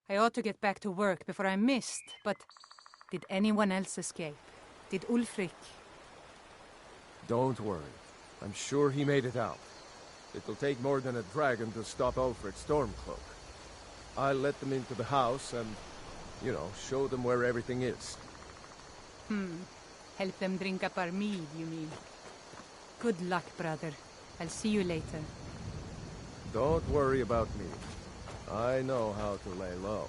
I ought to get back to work before I missed, but did anyone else escape? Did Ulfric? Don't worry. I'm sure he made it out. It'll take more than a dragon to stop Ulfric's Stormcloak. I'll let them into the house and, you know, show them where everything is. Help them drink up our mead, you mean? Good luck, brother. I'll see you later. Don't worry about me. I know how to lay low.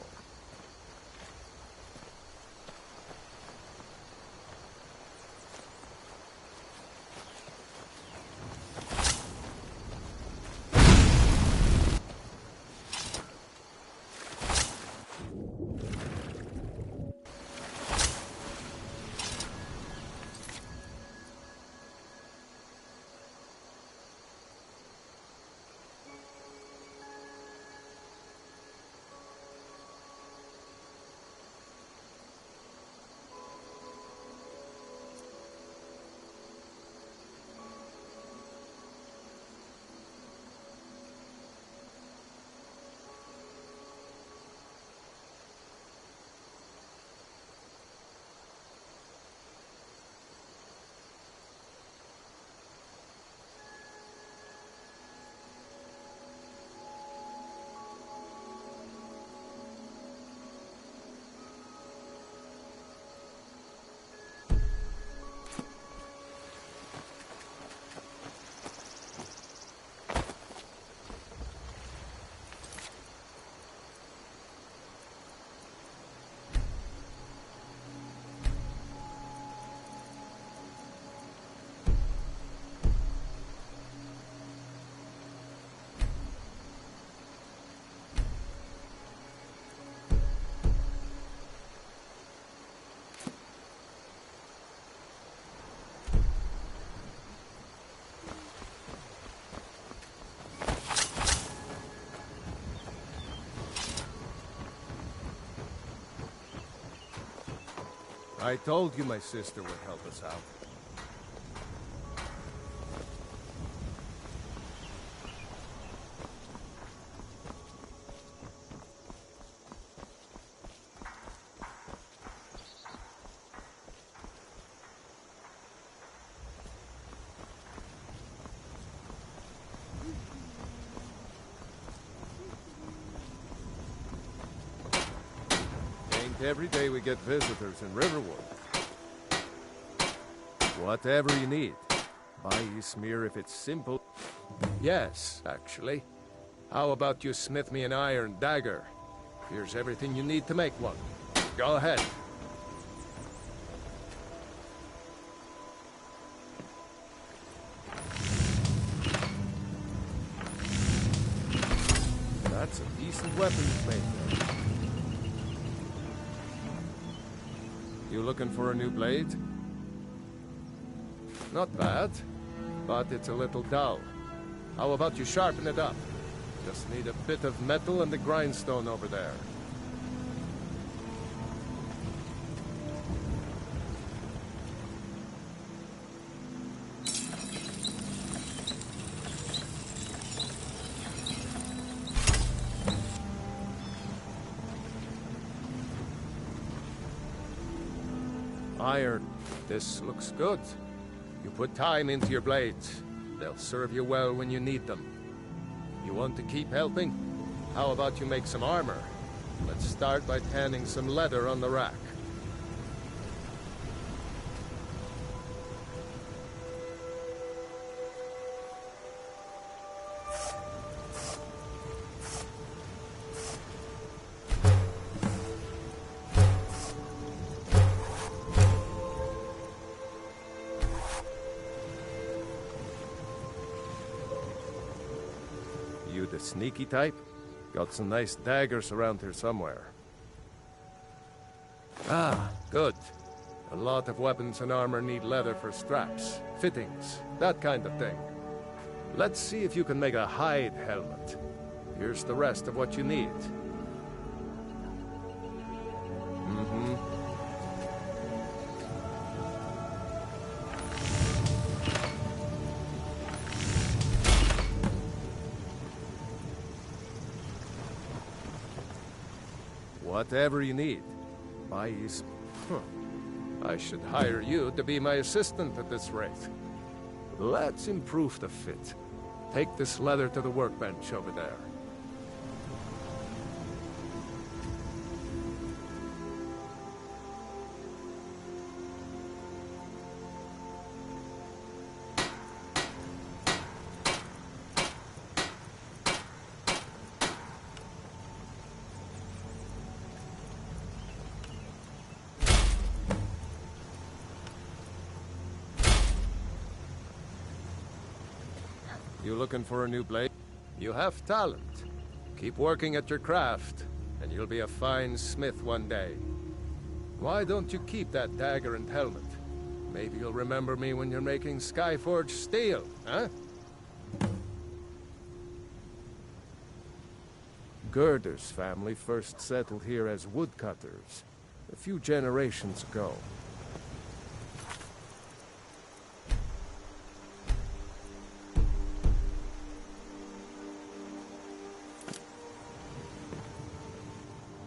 I told you my sister would help us out. Every day we get visitors in Riverwood. Whatever you need. Buy Ysmir if it's simple. Yes, actually. How about you smith me an iron dagger? Here's everything you need to make one. Go ahead. That's a decent weapon you've made there. You looking for a new blade? Not bad, but it's a little dull. How about you sharpen it up? Just need a bit of metal and the grindstone over there. Iron. This looks good. You put time into your blades. They'll serve you well when you need them. You want to keep helping? How about you make some armor? Let's start by tanning some leather on the rack. You the sneaky type? Got some nice daggers around here somewhere. Ah, good. A lot of weapons and armor need leather for straps, fittings, that kind of thing. Let's see if you can make a hide helmet. Here's the rest of what you need. Whatever you need. Huh. I should hire you to be my assistant at this rate. Let's improve the fit. Take this leather to the workbench over there. You looking for a new blade? You have talent. Keep working at your craft, and you'll be a fine smith one day. Why don't you keep that dagger and helmet? Maybe you'll remember me when you're making Skyforged steel, huh? Gerder's family first settled here as woodcutters, a few generations ago.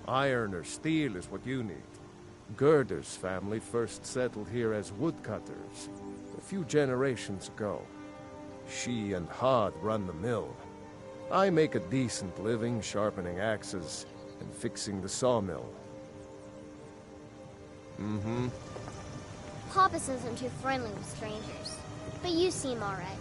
Iron or steel is what you need. Gerder's family first settled here as woodcutters, a few generations ago. She and Hod run the mill. I make a decent living sharpening axes and fixing the sawmill. Mm-hmm. Papas isn't too friendly with strangers, but you seem all right.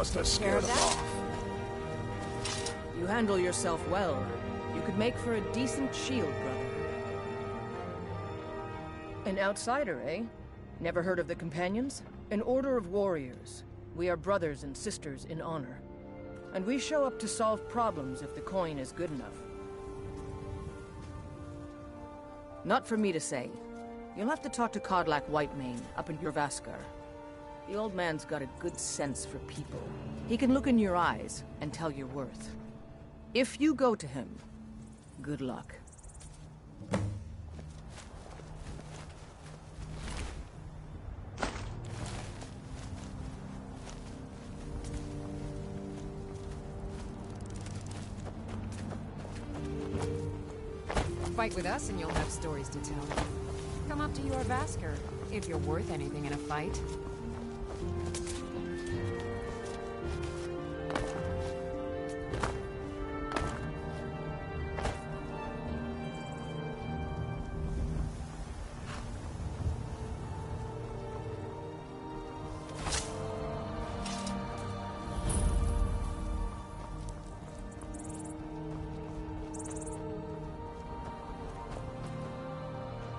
must have scared them off. You handle yourself well. You could make for a decent shield, brother. An outsider, eh? Never heard of the Companions? An order of warriors. We are brothers and sisters in honor. And we show up to solve problems if the coin is good enough. Not for me to say. You'll have to talk to Codlac Whitemane up in Jorvaskar. The old man's got a good sense for people. He can look in your eyes and tell your worth. If you go to him, good luck. Fight with us and you'll have stories to tell. Come up to Jorvaskar, if you're worth anything in a fight.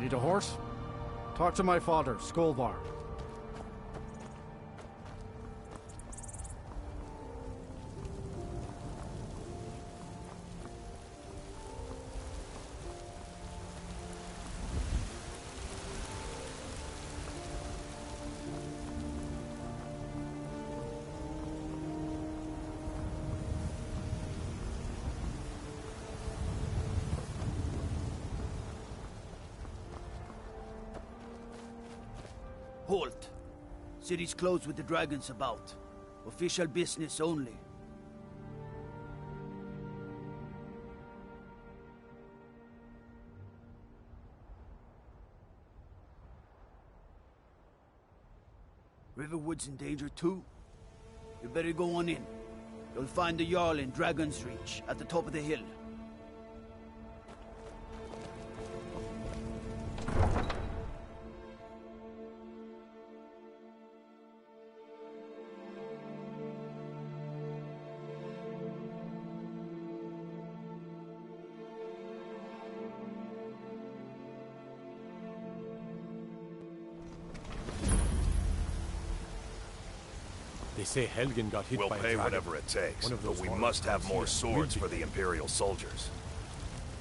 Need a horse? Talk to my father, Skolvar. Halt! City's closed with the dragons about. Official business only. Riverwood's in danger too? You better go on in. You'll find the Jarl in Dragon's Reach, at the top of the hill. They say Helgen got hit We'll by a pay dragon. whatever it takes, One of but those we horrors must have comes more here. swords We'll for be the Imperial soldiers.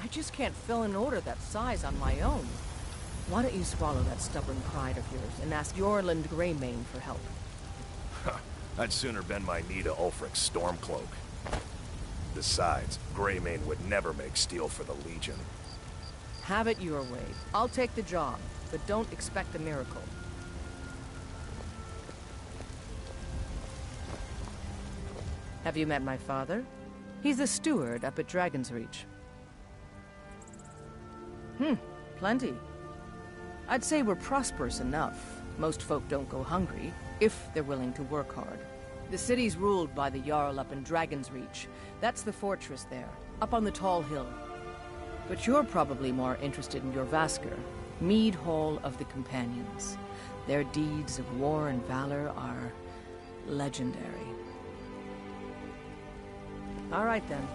I just can't fill an order that size on my own. Why don't you swallow that stubborn pride of yours and ask Yorland Greymane for help? I'd sooner bend my knee to Ulfric's Stormcloak. Besides, Greymane would never make steel for the Legion. Have it your way. I'll take the job, but don't expect a miracle. Have you met my father? He's a steward up at Dragon's Reach. Plenty. I'd say we're prosperous enough. Most folk don't go hungry, if they're willing to work hard. The city's ruled by the Jarl up in Dragon's Reach. That's the fortress there, up on the tall hill. But you're probably more interested in Jorvaskar, Mead Hall of the Companions. Their deeds of war and valor are legendary. All right, then.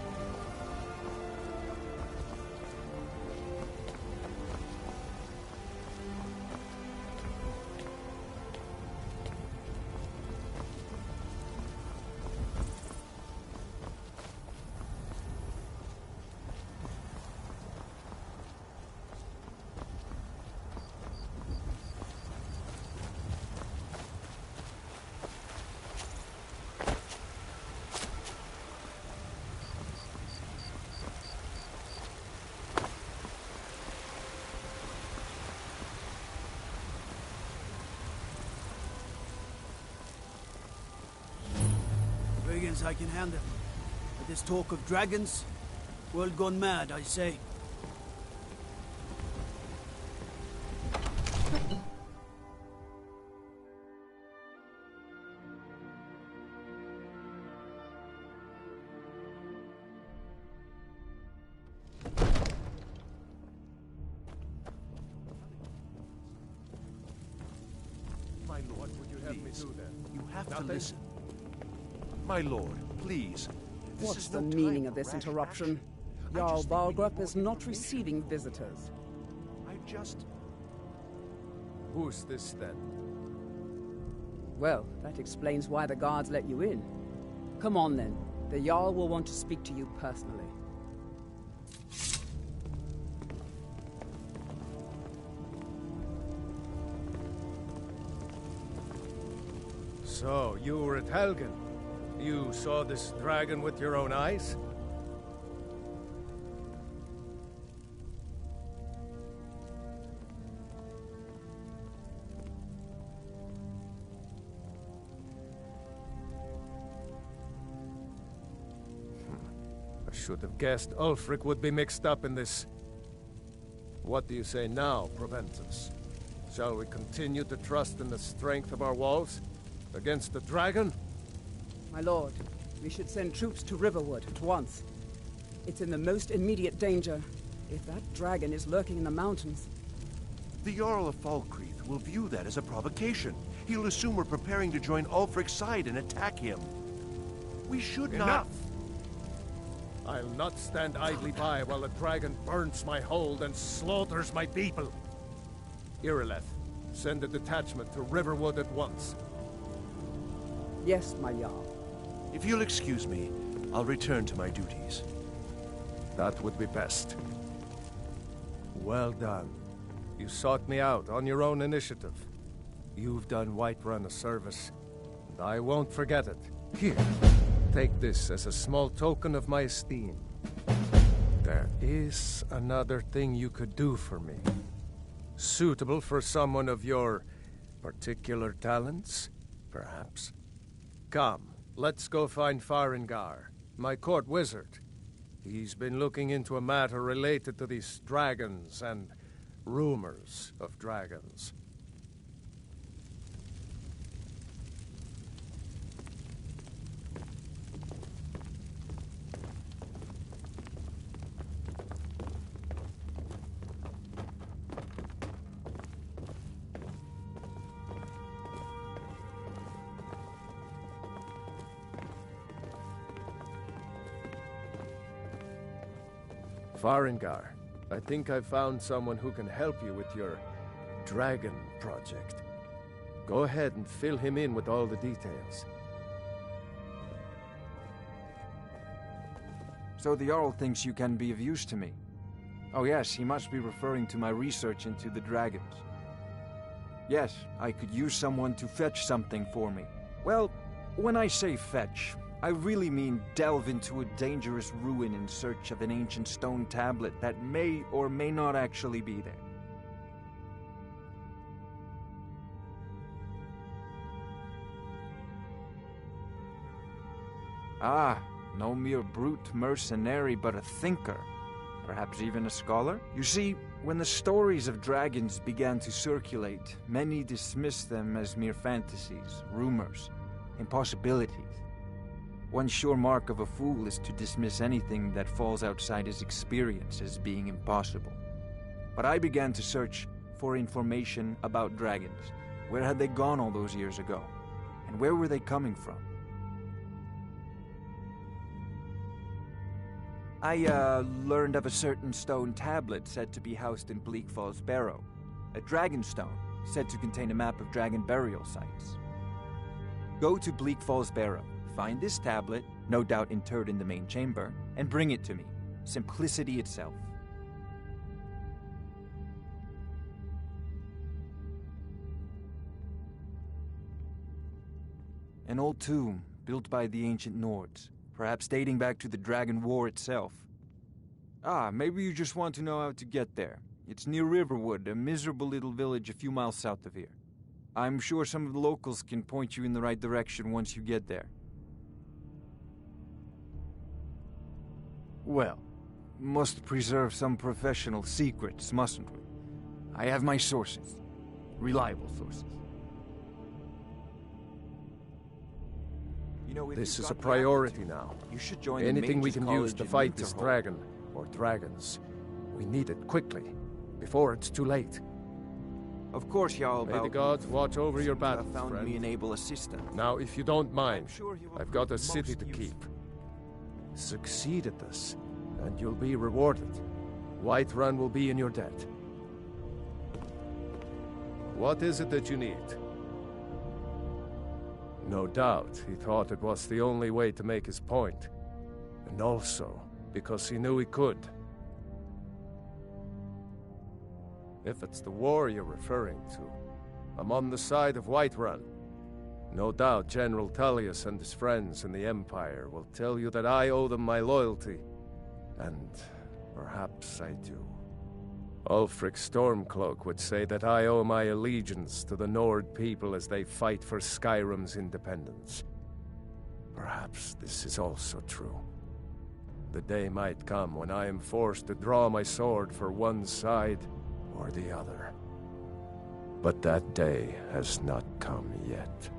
Brigands I can handle. But this talk of dragons? World gone mad, I say. My lord, would you have me do that? You have to Nothing? listen. My lord, please. What's the meaning of this interruption? Jarl Balgrup is not receiving visitors. Who's this, then? Well, that explains why the guards let you in. Come on, then. The Jarl will want to speak to you personally. So, you were at Helgen. You saw this dragon with your own eyes? I should have guessed Ulfric would be mixed up in this. What do you say now, Proventus? Shall we continue to trust in the strength of our walls? Against the dragon? My lord, we should send troops to Riverwood at once. It's in the most immediate danger. If that dragon is lurking in the mountains... The Jarl of Falkreath will view that as a provocation. He'll assume we're preparing to join Ulfric's side and attack him. We should not... Enough! I'll not stand idly by while the dragon burns my hold and slaughters my people. Irileth, send a detachment to Riverwood at once. Yes, my Jarl. If you'll excuse me, I'll return to my duties. That would be best. Well done. You sought me out on your own initiative. You've done Whiterun a service, and I won't forget it. Here, take this as a small token of my esteem. There is another thing you could do for me. Suitable for someone of your particular talents, perhaps. Come, let's go find Farengar, my court wizard. He's been looking into a matter related to these dragons and rumors of dragons. Farengar, I think I've found someone who can help you with your dragon project. Go ahead and fill him in with all the details. So the Jarl thinks you can be of use to me. Oh yes, he must be referring to my research into the dragons. Yes, I could use someone to fetch something for me. Well, when I say fetch, I really mean delve into a dangerous ruin in search of an ancient stone tablet that may or may not actually be there. Ah, no mere brute mercenary, but a thinker. Perhaps even a scholar? You see, when the stories of dragons began to circulate, many dismissed them as mere fantasies, rumors, impossibilities. One sure mark of a fool is to dismiss anything that falls outside his experience as being impossible. But I began to search for information about dragons. Where had they gone all those years ago? And where were they coming from? I learned of a certain stone tablet said to be housed in Bleak Falls Barrow. A dragon stone said to contain a map of dragon burial sites. Go to Bleak Falls Barrow. Find this tablet, no doubt interred in the main chamber, and bring it to me. Simplicity itself. An old tomb, built by the ancient Nords, perhaps dating back to the Dragon War itself. Ah, maybe you just want to know how to get there. It's near Riverwood, a miserable little village a few miles south of here. I'm sure some of the locals can point you in the right direction once you get there. Well, must preserve some professional secrets, mustn't we? I have my sources. Reliable sources. You know, this is a priority now. You should join anything we the can use to fight this dragon, or dragons. We need it quickly, before it's too late. Of course, Jarl. May the gods watch over your battle, found friend. me an able assistant. Now, if you don't mind, Sure he will I've got a prove city most to useful. keep. Succeed at this, and you'll be rewarded. Whiterun will be in your debt. What is it that you need? No doubt, he thought it was the only way to make his point. And also, because he knew he could. If it's the war you're referring to, I'm on the side of Whiterun. No doubt General Tullius and his friends in the Empire will tell you that I owe them my loyalty. And perhaps I do. Ulfric Stormcloak would say that I owe my allegiance to the Nord people as they fight for Skyrim's independence. Perhaps this is also true. The day might come when I am forced to draw my sword for one side or the other. But that day has not come yet.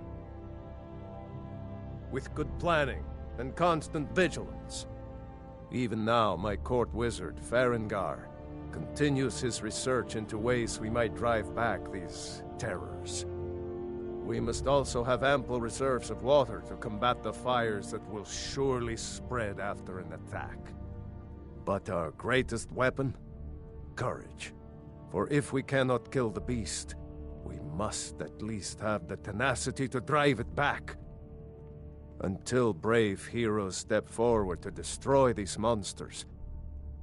With good planning and constant vigilance. Even now, my court wizard, Farengar, continues his research into ways we might drive back these terrors. We must also have ample reserves of water to combat the fires that will surely spread after an attack. But our greatest weapon? Courage. For if we cannot kill the beast, we must at least have the tenacity to drive it back. Until brave heroes step forward to destroy these monsters,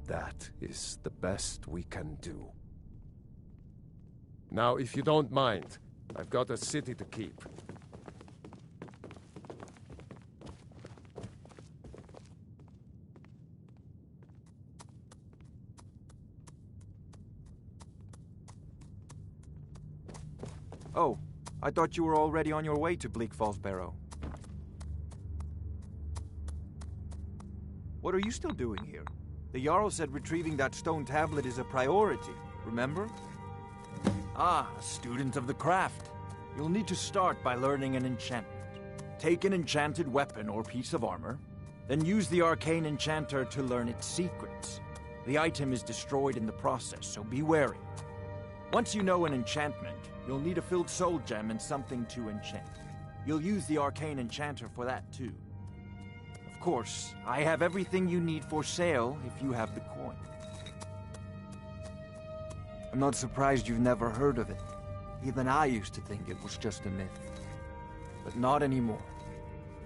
that is the best we can do. Now, if you don't mind, I've got a city to keep. Oh, I thought you were already on your way to Bleak Falls Barrow. What are you still doing here? The Jarl said retrieving that stone tablet is a priority, remember? Ah, a student of the craft. You'll need to start by learning an enchantment. Take an enchanted weapon or piece of armor, then use the arcane enchanter to learn its secrets. The item is destroyed in the process, so be wary. Once you know an enchantment, you'll need a filled soul gem and something to enchant. You'll use the arcane enchanter for that too. Of course, I have everything you need for sale if you have the coin. I'm not surprised you've never heard of it. Even I used to think it was just a myth. But not anymore.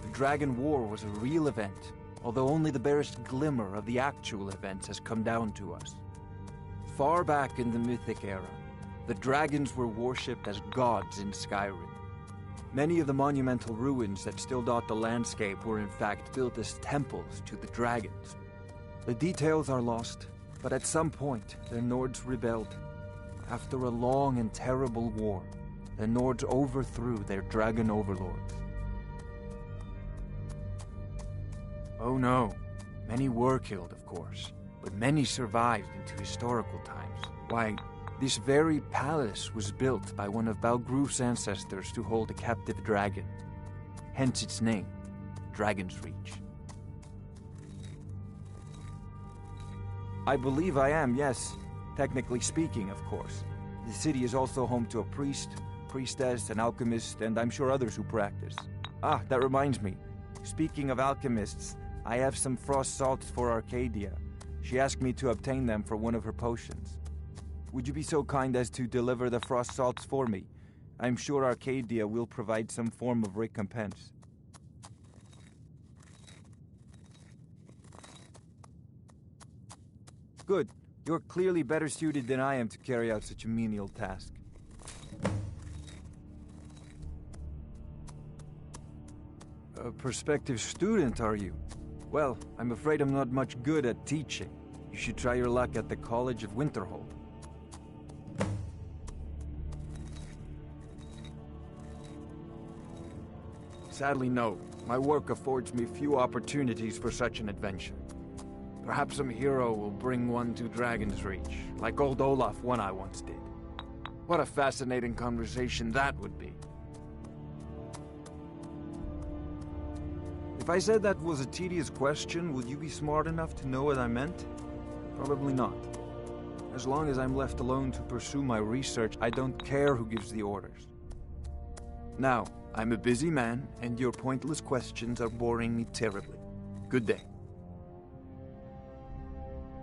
The Dragon War was a real event, although only the barest glimmer of the actual events has come down to us. Far back in the Mythic era, the dragons were worshipped as gods in Skyrim. Many of the monumental ruins that still dot the landscape were in fact built as temples to the dragons. The details are lost, but at some point, the Nords rebelled. After a long and terrible war, the Nords overthrew their dragon overlords. Oh no, many were killed, of course, but many survived into historical times. Why, this very palace was built by one of Balgruf's ancestors to hold a captive dragon. Hence its name, Dragon's Reach. I believe I am, yes. Technically speaking, of course. The city is also home to a priest, priestess, an alchemist, and I'm sure others who practice. Ah, that reminds me. Speaking of alchemists, I have some frost salts for Arcadia. She asked me to obtain them for one of her potions. Would you be so kind as to deliver the frost salts for me? I'm sure Arcadia will provide some form of recompense. Good. You're clearly better suited than I am to carry out such a menial task. A prospective student, are you? Well, I'm afraid I'm not much good at teaching. You should try your luck at the College of Winterhold. Sadly, no. My work affords me few opportunities for such an adventure. Perhaps some hero will bring one to Dragon's Reach, like old Olaf one I once did. What a fascinating conversation that would be. If I said that was a tedious question, would you be smart enough to know what I meant? Probably not. As long as I'm left alone to pursue my research, I don't care who gives the orders. Now, I'm a busy man, and your pointless questions are boring me terribly. Good day.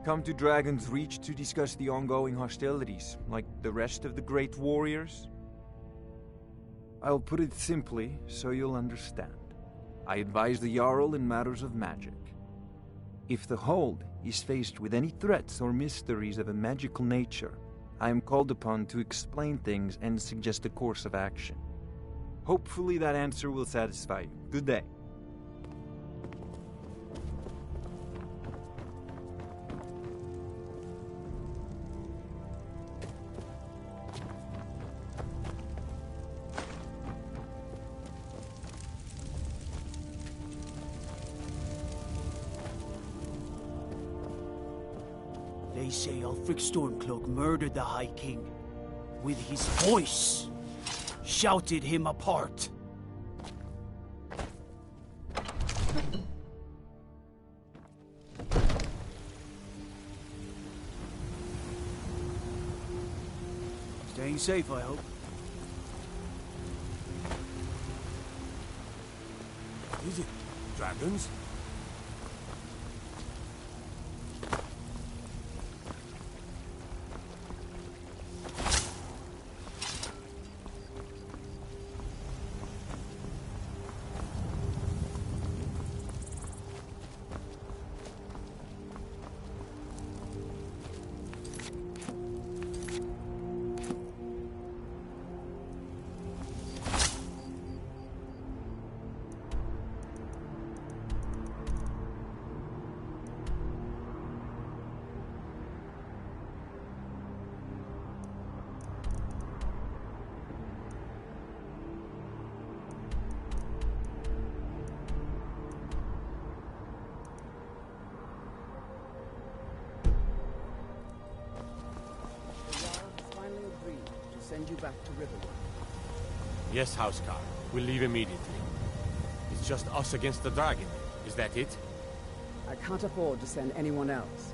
Come to Dragon's Reach to discuss the ongoing hostilities, like the rest of the great warriors? I'll put it simply, so you'll understand. I advise the Jarl in matters of magic. If the Hold is faced with any threats or mysteries of a magical nature, I am called upon to explain things and suggest a course of action. Hopefully that answer will satisfy you. Good day. They say Ulfric Stormcloak murdered the High King. With his voice, shouted him apart. Staying safe, I hope. Is it dragons? Send you back to Riverwood. Yes, Housecar. We'll leave immediately. It's just us against the dragon. Is that it? I can't afford to send anyone else,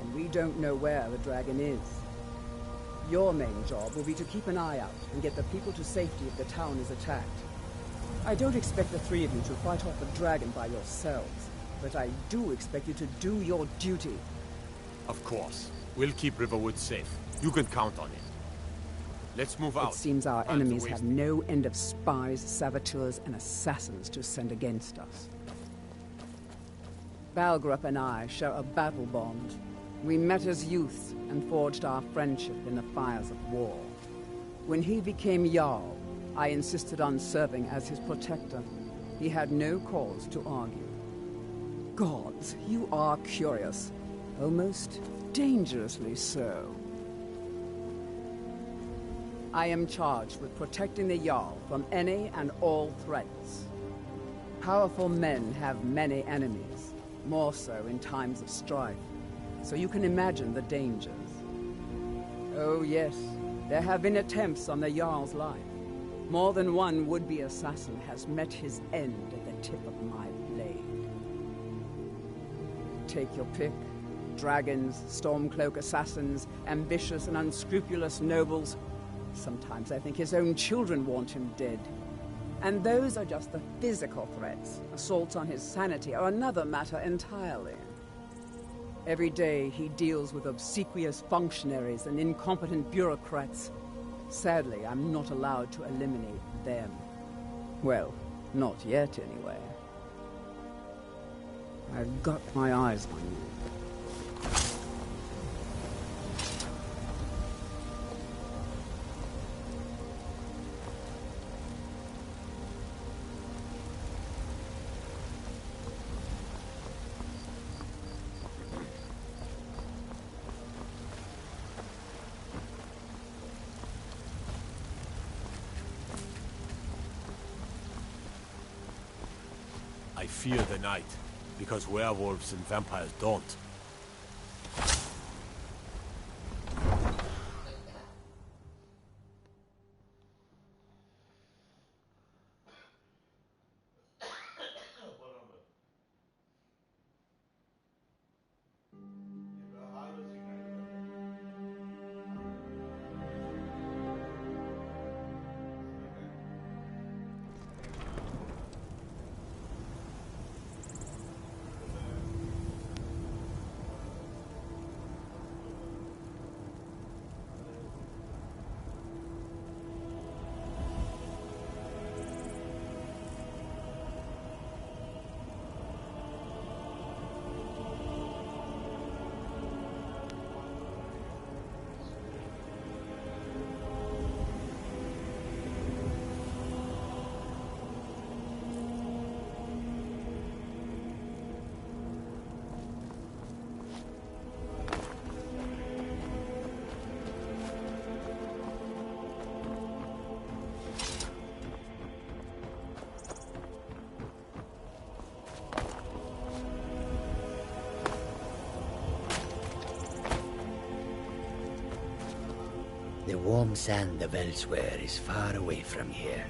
and we don't know where the dragon is. Your main job will be to keep an eye out and get the people to safety if the town is attacked. I don't expect the three of you to fight off the dragon by yourselves, but I do expect you to do your duty. Of course. We'll keep Riverwood safe. You can count on it. Let's move out. It seems our Time's enemies a have waste. no end of spies, saboteurs, and assassins to send against us. Balgrup and I share a battle bond. We met as youths and forged our friendship in the fires of war. When he became Jarl, I insisted on serving as his protector. He had no cause to argue. Gods, you are curious. Almost dangerously so. I am charged with protecting the Jarl from any and all threats. Powerful men have many enemies, more so in times of strife, so you can imagine the dangers. Oh yes, there have been attempts on the Jarl's life. More than one would-be assassin has met his end at the tip of my blade. Take your pick. Dragons, Stormcloak assassins, ambitious and unscrupulous nobles. Sometimes I think his own children want him dead. And those are just the physical threats. Assaults on his sanity are another matter entirely. Every day he deals with obsequious functionaries and incompetent bureaucrats. Sadly, I'm not allowed to eliminate them. Well, not yet anyway. I've got my eyes on you. I fear the night, because werewolves and vampires don't. The warm sand of elsewhere is far away from here.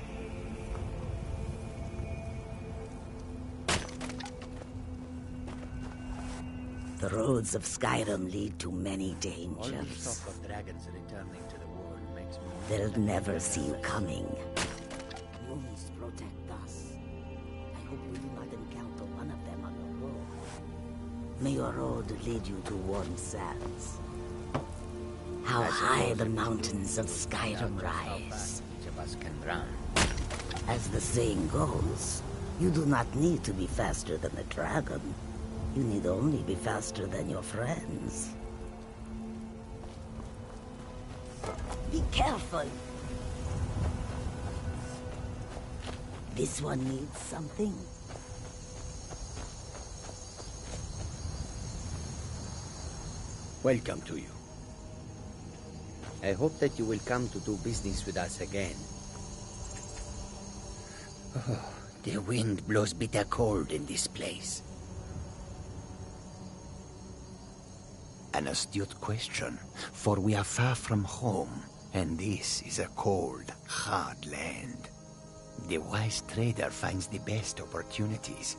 The roads of Skyrim lead to many dangers. All the talk of dragons returning to the world makes me... They'll never see you coming. Moons protect us. I hope we do not encounter one of them on the road. May your road lead you to warm sands. How high the mountains of Skyrim rise. Each of us can run. As the saying goes, you do not need to be faster than a dragon. You need only be faster than your friends. Be careful! This one needs something. Welcome to you. I hope that you will come to do business with us again. Oh, the wind blows bitter cold in this place. An astute question, for we are far from home, and this is a cold, hard land. The wise trader finds the best opportunities,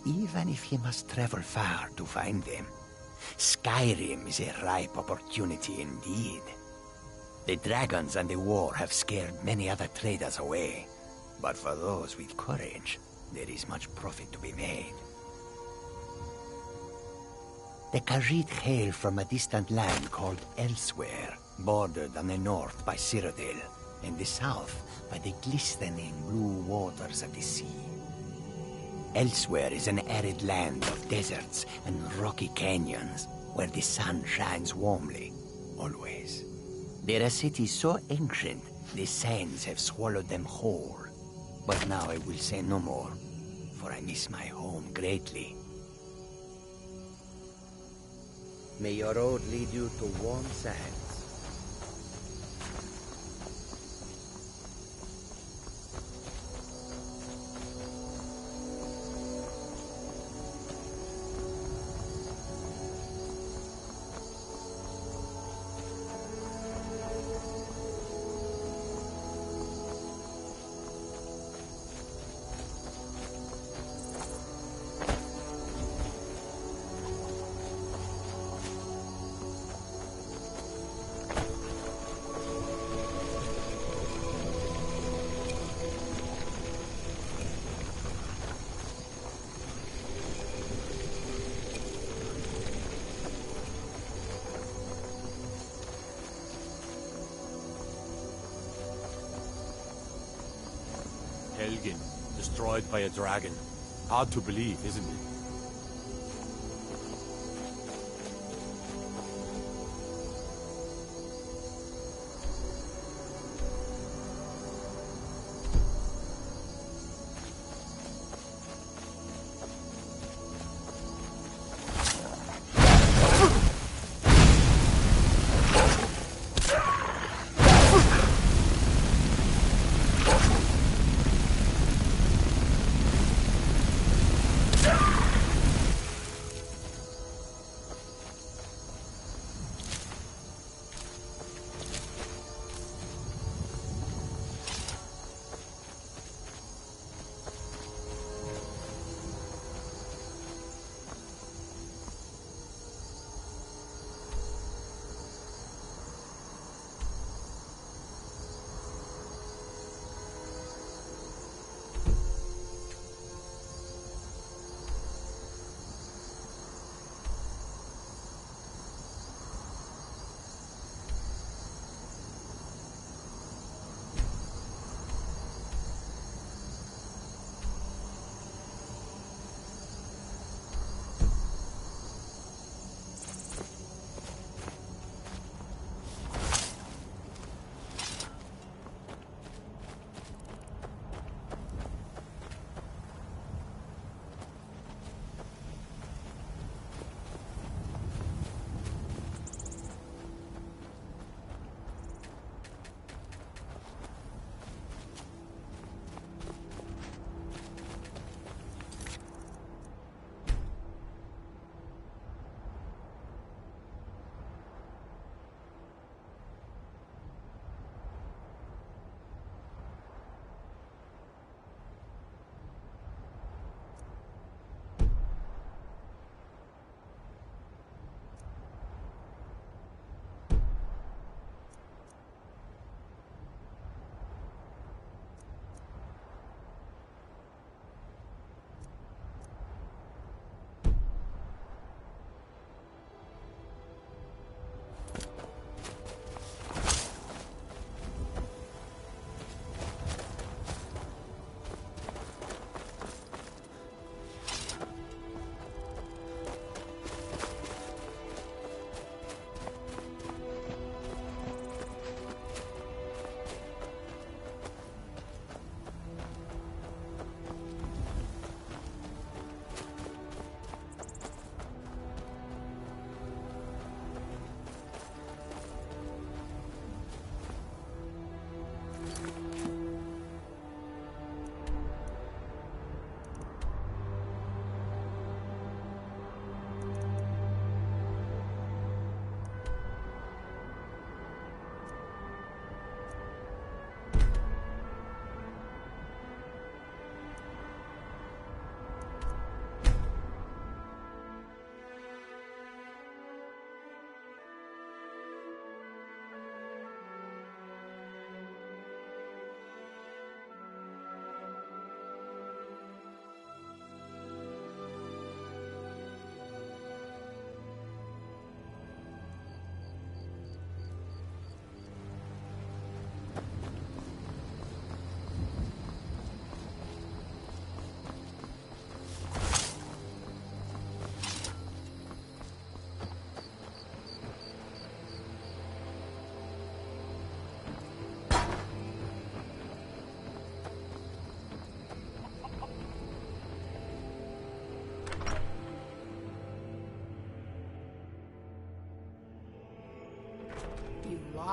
even if he must travel far to find them. Skyrim is a ripe opportunity indeed. The dragons and the war have scared many other traders away, but for those with courage, there is much profit to be made. The Khajiit hail from a distant land called Elsewhere, bordered on the north by Cyrodiil, and the south by the glistening blue waters of the sea. Elsewhere is an arid land of deserts and rocky canyons, where the sun shines warmly, always. There are cities so ancient, the sands have swallowed them whole. But now I will say no more, for I miss my home greatly. May your road lead you to warm sands. Helgen, destroyed by a dragon. Hard to believe, isn't it?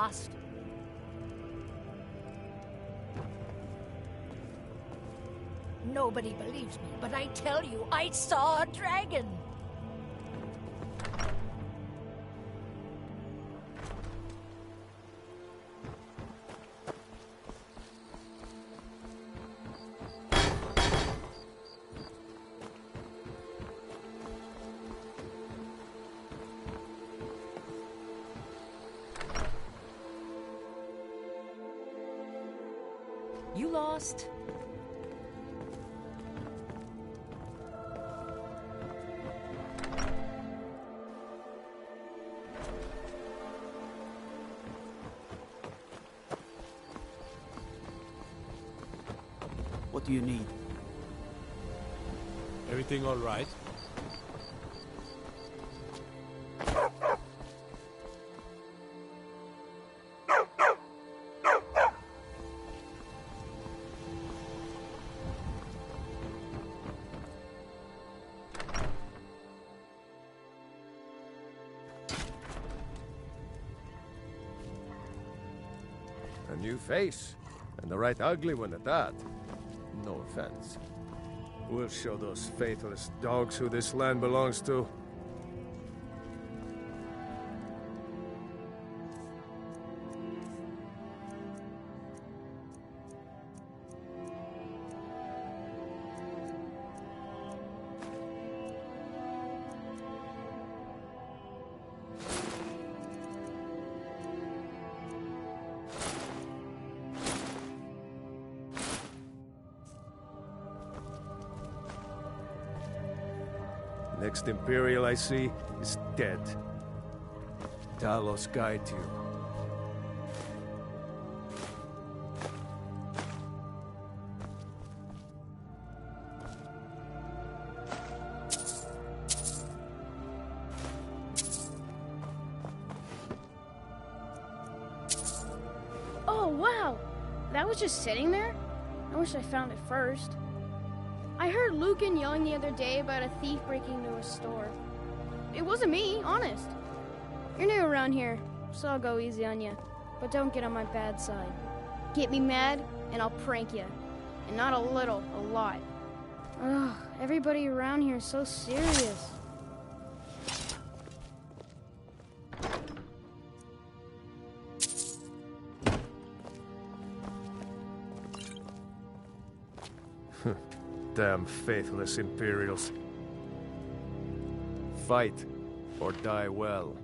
lost? Nobody believes me, but I tell you, I saw a dragon! You lost? What do you need? Everything all right? A new face, and the right ugly one at that. No offense. We'll show those faithless dogs who this land belongs to. Next Imperial I see is dead. Talos guide you. Oh, wow! That was just sitting there? I wish I found it first. I heard Lucan yelling the other day about a thief breaking into a store. It wasn't me, honest. You're new around here, so I'll go easy on you. But don't get on my bad side. Get me mad, and I'll prank you. And not a little, a lot. Ugh, everybody around here is so serious. Damn faithless Imperials. Fight, or die well.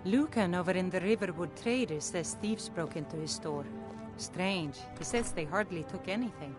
Lucan over in the Riverwood Trader says thieves broke into his store. Strange. He says they hardly took anything.